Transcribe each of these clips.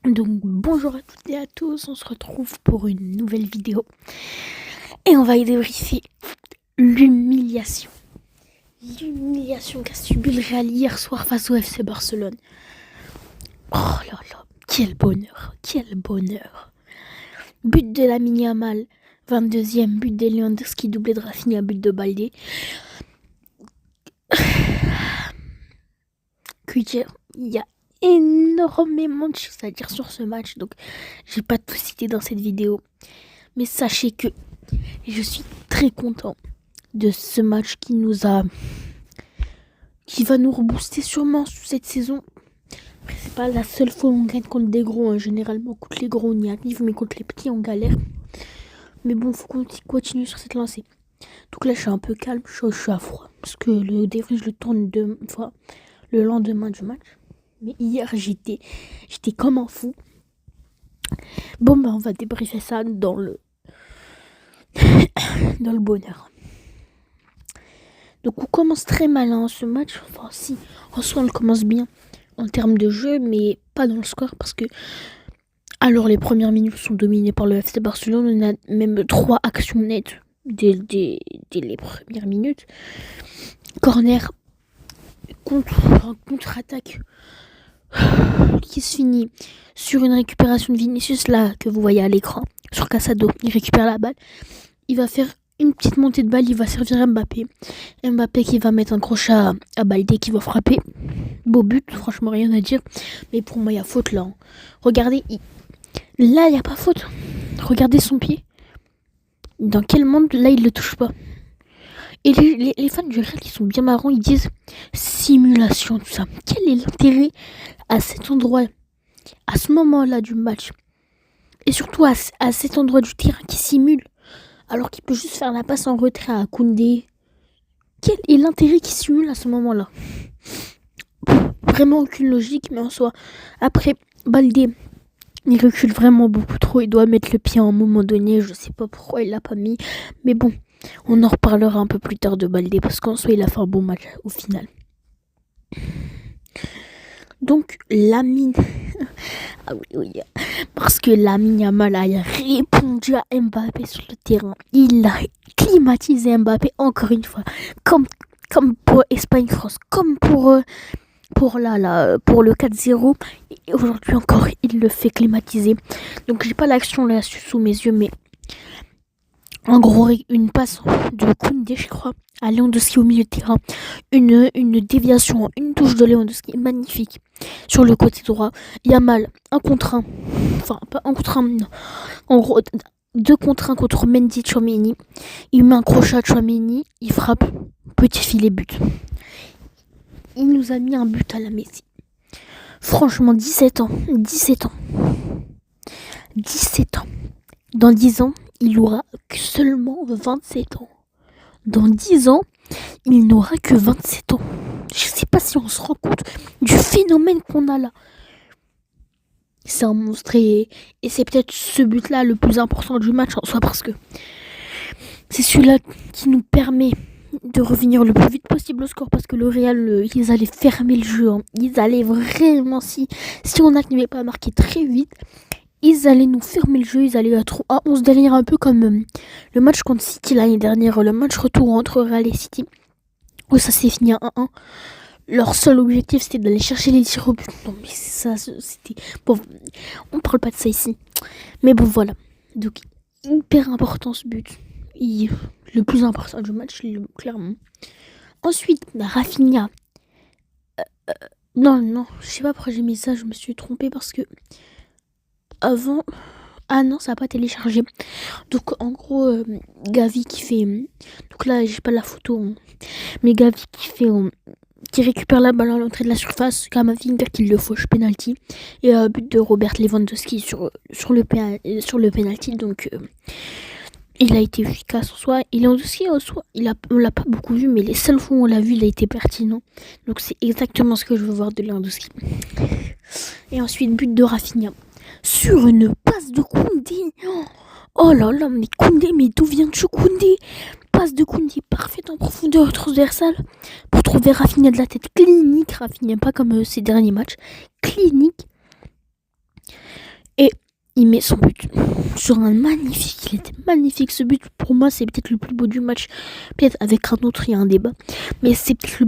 Donc bonjour à toutes et à tous, on se retrouve pour une nouvelle vidéo et on va y débriefer l'humiliation. L'humiliation qu'a subi le Real hier soir face au FC Barcelone. Oh là là, quel bonheur, quel bonheur. But de Lamine Yamal, 22e, but de Lewandowski, doublé de Rafinha, but de Baldé. Il y a énormément de choses à dire sur ce match, donc je vais pas tout citer dans cette vidéo. Mais sachez que je suis très content de ce match qui va nous rebooster sûrement sous cette saison. Après, c'est pas la seule fois où on gagne contre des gros. Généralement, contre les gros, on y arrive, mais contre les petits, on galère. Mais bon, faut qu'on continue sur cette lancée. Donc là, je suis un peu calme, je suis à froid. Parce que le débrief, je le tourne 2 fois le lendemain du match. Mais hier, j'étais comme un fou. Bon, on va débriefer ça dans le bonheur. Donc on commence très mal ce match. Enfin si, en soi on le commence bien en termes de jeu, mais pas dans le score parce que alors les premières minutes sont dominées par le FC Barcelone. On a même 3 actions nettes dès les premières minutes. Corner, contre-attaque qui se finit sur une récupération de Vinicius là que vous voyez à l'écran sur Casado. Il récupère la balle, il va faire une petite montée de balle, il va servir à Mbappé. Mbappé qui va mettre un crochet à Baldé qui va frapper. Beau but, franchement rien à dire. Mais pour moi, il y a faute là. Regardez, là, il n'y a pas faute. Regardez son pied. Dans quel monde, là, il le touche pas. Et les fans du Real qui sont bien marrants, ils disent simulation, tout ça. Quel est l'intérêt à cet endroit, à ce moment-là du match, et surtout à cet endroit du terrain qui simule, alors qu'il peut juste faire la passe en retrait à Koundé. Quel est l'intérêt qui simule à ce moment-là? Vraiment aucune logique, mais en soi. Après, Baldé, il recule vraiment beaucoup trop. Il doit mettre le pied à un moment donné. Je sais pas pourquoi il l'a pas mis. Mais bon, on en reparlera un peu plus tard de Baldé parce qu'en soi, il a fait un bon match au final. Donc, Lamine. Ah oui. Parce que Lamine Yamal a répondu à Mbappé sur le terrain. Il a climatisé Mbappé encore une fois. Comme pour Espagne-France. Comme pour le 4-0. Et aujourd'hui encore, il le fait climatiser. Donc, j'ai pas l'action là sous mes yeux, mais en gros, une passe de Koundé, je crois, à Lewandowski au milieu de terrain. Une déviation, une touche de Lewandowski magnifique sur le côté droit. Yamal, un contre un. Enfin, pas un contre un, non. En gros, 2 contre 1 contre Mendy Tchouaméni. Il met un crochet à Tchouaméni. Il frappe. Petit filet but. Il nous a mis un but à la Messi. Franchement, 17 ans. 17 ans. 17 ans. Dans 10 ans, il aura seulement 27 ans. Dans 10 ans, il n'aura que 27 ans. Je sais pas si on se rend compte du phénomène qu'on a là. C'est un monstre et c'est peut-être ce but-là le plus important du match en soi parce que c'est celui-là qui nous permet de revenir le plus vite possible au score parce que le Real, ils allaient fermer le jeu. Ils allaient vraiment, si on n'arrivait pas à marquer très vite, ils allaient nous fermer le jeu, ils allaient être à 11 derrière, un peu comme le match contre City l'année dernière, le match retour entre Real et City, où ça s'est fini à 1-1. Leur seul objectif, c'était d'aller chercher les tirs au but. Non, mais ça, c'était... Bon, on parle pas de ça ici. Mais bon, voilà. Donc, hyper important ce but. Le plus important du match, clairement. Ensuite, Rafinha. Non, je sais pas pourquoi j'ai mis ça, je me suis trompée parce que... Avant... Ah non, ça n'a pas téléchargé. Donc, en gros, Gavi qui fait... Donc là, j'ai pas la photo. Mais Gavi qui récupère la balle à l'entrée de la surface, Kamavinga qui le fauche penalty et but de Robert Lewandowski sur le penalty. Donc il a été efficace en soi. Et Lewandowski en soi, on l'a pas beaucoup vu, mais les seules fois où on l'a vu, il a été pertinent. Donc c'est exactement ce que je veux voir de Lewandowski. Et ensuite but de Rafinha sur une passe de Koundé. Oh là là, mais Koundé, mais d'où vient Koundé? Passe de Koundé parfaite en profondeur transversale pour trouver Rafinha de la tête clinique. Rafinha, pas comme ces derniers matchs. Clinique. Et il met son but sur un magnifique, il était magnifique ce but. Pour moi, c'est peut-être le plus beau du match. Peut-être avec un autre, il y a un débat. Mais c'est peut-être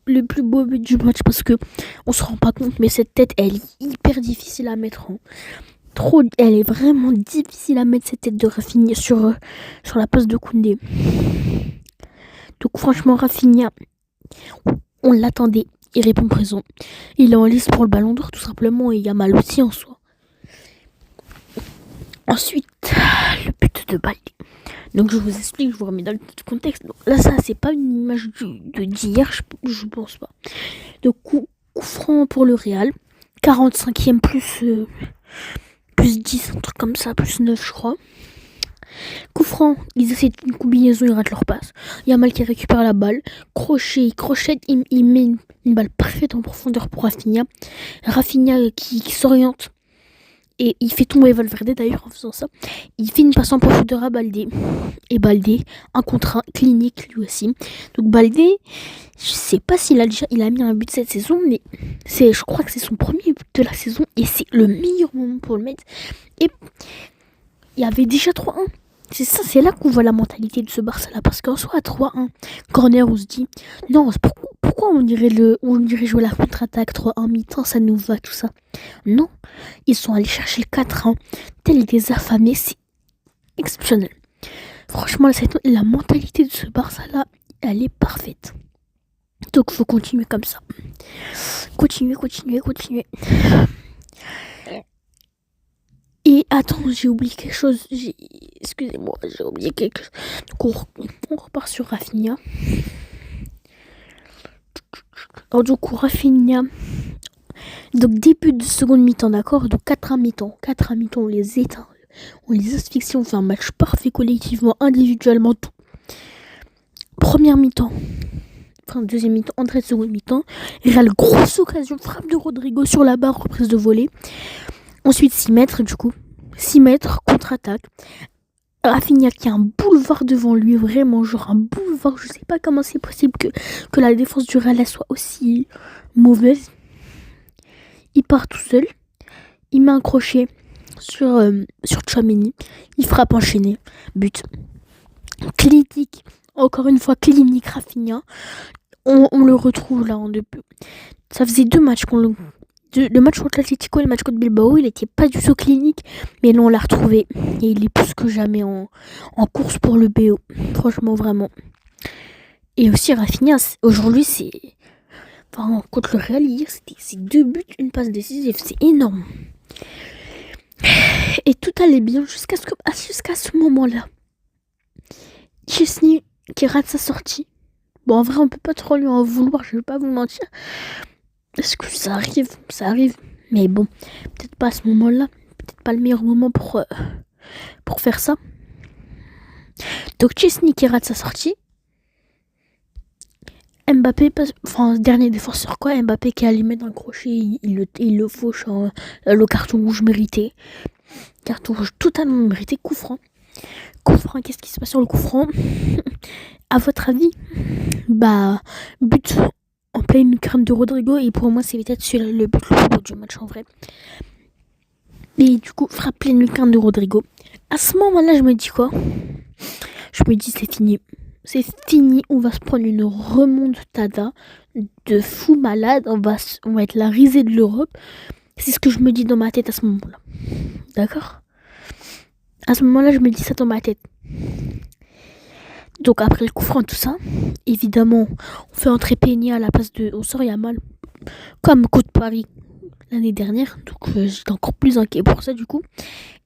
le plus beau but du match parce que on se rend pas compte, mais cette tête, elle est hyper difficile à mettre. Elle est vraiment difficile à mettre cette tête de Rafinha sur la passe de Koundé. Donc franchement, Rafinha, on l'attendait. Il répond présent. Il est en liste pour le Ballon d'Or tout simplement et il y a mal aussi en soi. Ensuite, le but de Baldé. Donc je vous explique, je vous remets dans le contexte. Donc, là, ça, c'est pas une image d'hier, je pense pas. Donc coup franc pour le Real. 45e plus 10, un truc comme ça, plus 9 je crois. Coup franc, ils essaient une combinaison, ils ratent leur passe. Yamal qui récupère la balle. Crochet, il crochette, il met une balle parfaite en profondeur pour Rafinha. Rafinha qui s'oriente. Et il fait tomber Valverde d'ailleurs en faisant ça. Il fait une passe en profondeur à Baldé. Et Baldé, un contre un, clinique lui aussi. Donc Baldé, je sais pas s'il a mis un but cette saison, mais je crois que c'est son premier but de la saison. Et c'est le meilleur moment pour le mettre. Et il y avait déjà 3-1. C'est là qu'on voit la mentalité de ce Barça-là. Parce qu'en soit à 3-1, corner, on se dit, non, pourquoi on dirait jouer la contre-attaque 3-1 mi-temps, ça nous va, tout ça. Non, ils sont allés chercher le 4-1, tel des affamés, c'est exceptionnel. Franchement, la mentalité de ce Barça-là, elle est parfaite. Donc, faut continuer comme ça. Continuer. Et attends, j'ai oublié quelque chose. Excusez-moi, j'ai oublié quelque chose. Donc on repart sur Rafinha. Alors du coup, Rafinha. Donc début de seconde mi-temps, d'accord. Donc 4 mi-temps, on les éteint. On les asphyxie, on fait un match parfait collectivement, individuellement, tout. Première mi-temps. Enfin, deuxième mi-temps, entrée de seconde mi-temps. Real, grosse occasion, frappe de Rodrigo sur la barre, reprise de volée. Ensuite, 6 mètres, du coup. 6 mètres, contre-attaque. Rafinha qui a un boulevard devant lui, vraiment, genre un boulevard. Je sais pas comment c'est possible que la défense du Real soit aussi mauvaise. Il part tout seul. Il met un crochet sur Tchouaméni. Il frappe enchaîné. But. Clinique. Encore une fois, clinique Rafinha. On le retrouve là en début. Ça faisait 2 matchs qu'on le match contre l'Atlético et le match contre Bilbao, il était pas du tout clinique, mais là on l'a retrouvé et il est plus que jamais en course pour le BO, franchement vraiment. Et aussi Rafinha, aujourd'hui contre le Real hier, c'est 2 buts, une passe décisive, c'est énorme. Et tout allait bien jusqu'à ce moment-là. Chesney qui rate sa sortie. Bon, en vrai, on peut pas trop lui en vouloir, je vais pas vous mentir. Est-ce que ça arrive. Mais bon, peut-être pas à ce moment-là. Peut-être pas le meilleur moment pour faire ça. Donc Chesney qui rate sa sortie. Mbappé, dernier défenseur quoi. Mbappé qui allait mettre un crochet, il le fauche le carton rouge mérité. Carton rouge totalement mérité. Coup franc, qu'est-ce qui se passe sur le coup franc? À votre avis? But en pleine crème de Rodrigo, et pour moi c'est peut-être celui-là le but le plus beau du match en vrai. Et du coup, frappe pleine lucarne de Rodrigo. À ce moment-là, je me dis quoi? Je me dis c'est fini, on va se prendre une remontada de fou malade, on va être la risée de l'Europe. C'est ce que je me dis dans ma tête à ce moment-là. D'accord? À ce moment-là, je me dis ça dans ma tête. Donc après le coup franc, tout ça, évidemment, on fait entrer Peña à la place de... On sort Yamal, comme Côte Paris l'année dernière. Donc j'étais encore plus inquiet pour ça du coup.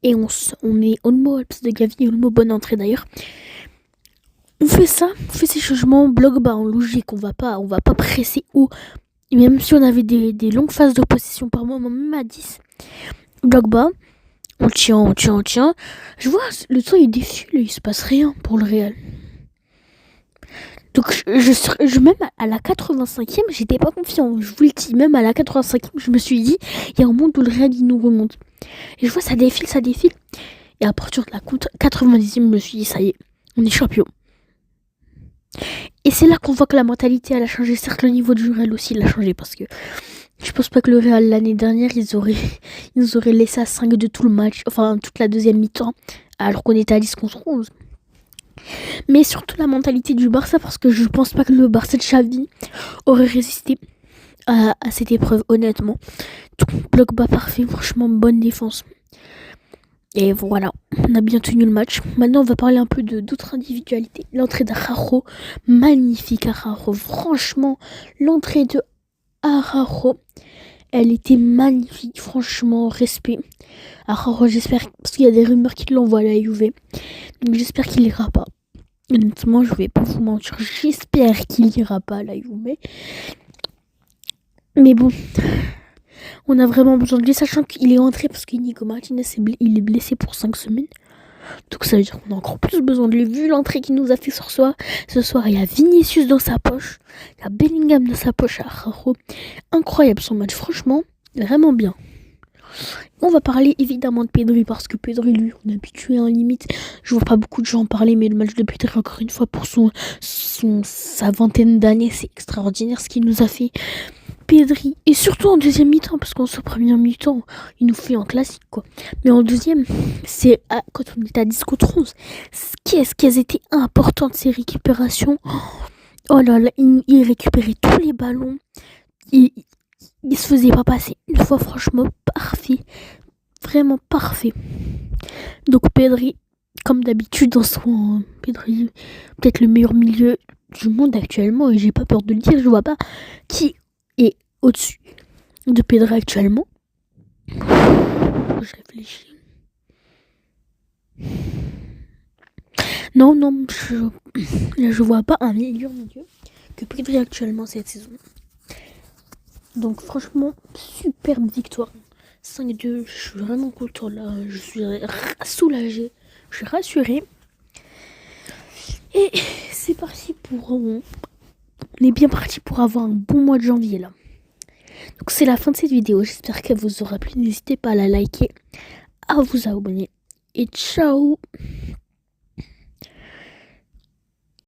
Et on met Olmo à la place de Gavi. Olmo, bonne entrée d'ailleurs. On fait ces changements, bloc bas en logique. On va pas presser haut. Et même si on avait des longues phases de possession par moment, même à 10. Bloc bas, on tient. Je vois, le temps il défile, il se passe rien pour le Real. Donc même à la 85e, j'étais pas confiant. Je vous le dis, même à la 85e, je me suis dit, il y a un monde où le Real il nous remonte. Et je vois ça défile. Et à partir de la 90e, je me suis dit, ça y est, on est champion. Et c'est là qu'on voit que la mentalité elle a changé. Certes, le niveau du Real aussi il a changé parce que Je pense pas que le Real l'année dernière, ils auraient laissé à 5 de tout le match, enfin toute la deuxième mi-temps, alors qu'on était à 10 contre 11. Mais surtout la mentalité du Barça, parce que je pense pas que le Barça de Xavi aurait résisté à cette épreuve, honnêtement. Donc, bloc bas parfait, franchement, bonne défense. Et voilà, on a bien tenu le match. Maintenant, on va parler un peu d'autres individualités. L'entrée d'Araujo, magnifique Araujo. Franchement, l'entrée de Araujo, elle était magnifique. Franchement, respect. Araujo, j'espère, parce qu'il y a des rumeurs qui l'envoient à la Juve. Donc j'espère qu'il ira pas. Honnêtement, je vais pas vous mentir. J'espère qu'il ira pas à la Juve. Mais bon, on a vraiment besoin de lui, sachant qu'il est entré parce qu'Inigo Martinez il est blessé pour 5 semaines. Donc ça veut dire qu'on a encore plus besoin de lui. Vu l'entrée qu'il nous a fait ce soir, il y a Vinicius dans sa poche, il y a Bellingham dans sa poche, Araujo. Incroyable son match, franchement, vraiment bien. On va parler évidemment de Pedri parce que Pedri, lui, on est habitué à limite. Je vois pas beaucoup de gens en parler, mais le match de Pedri, encore une fois, pour sa vingtaine d'années, c'est extraordinaire ce qu'il nous a fait. Pedri, et surtout en deuxième mi-temps, parce qu'en sa première mi-temps, il nous fait en classique, quoi. Mais en deuxième, c'est quand on était à 10 contre 11, qu'est-ce qu'elles étaient importantes ces récupérations. Oh là là, il récupérait tous les ballons. Il se faisait pas passer une fois, franchement, parfait. Vraiment parfait. Donc Pedri, comme d'habitude, Pedri, peut-être le meilleur milieu du monde actuellement, et j'ai pas peur de le dire, je vois pas qui est au-dessus de Pedri actuellement. Je réfléchis. Non, je vois pas un meilleur milieu que Pedri actuellement cette saison. Donc franchement, superbe victoire. 5-2, je suis vraiment content là, je suis soulagé, je suis rassuré. Et c'est parti on est bien parti pour avoir un bon mois de janvier là. Donc c'est la fin de cette vidéo, j'espère qu'elle vous aura plu. N'hésitez pas à la liker, à vous abonner. Et ciao!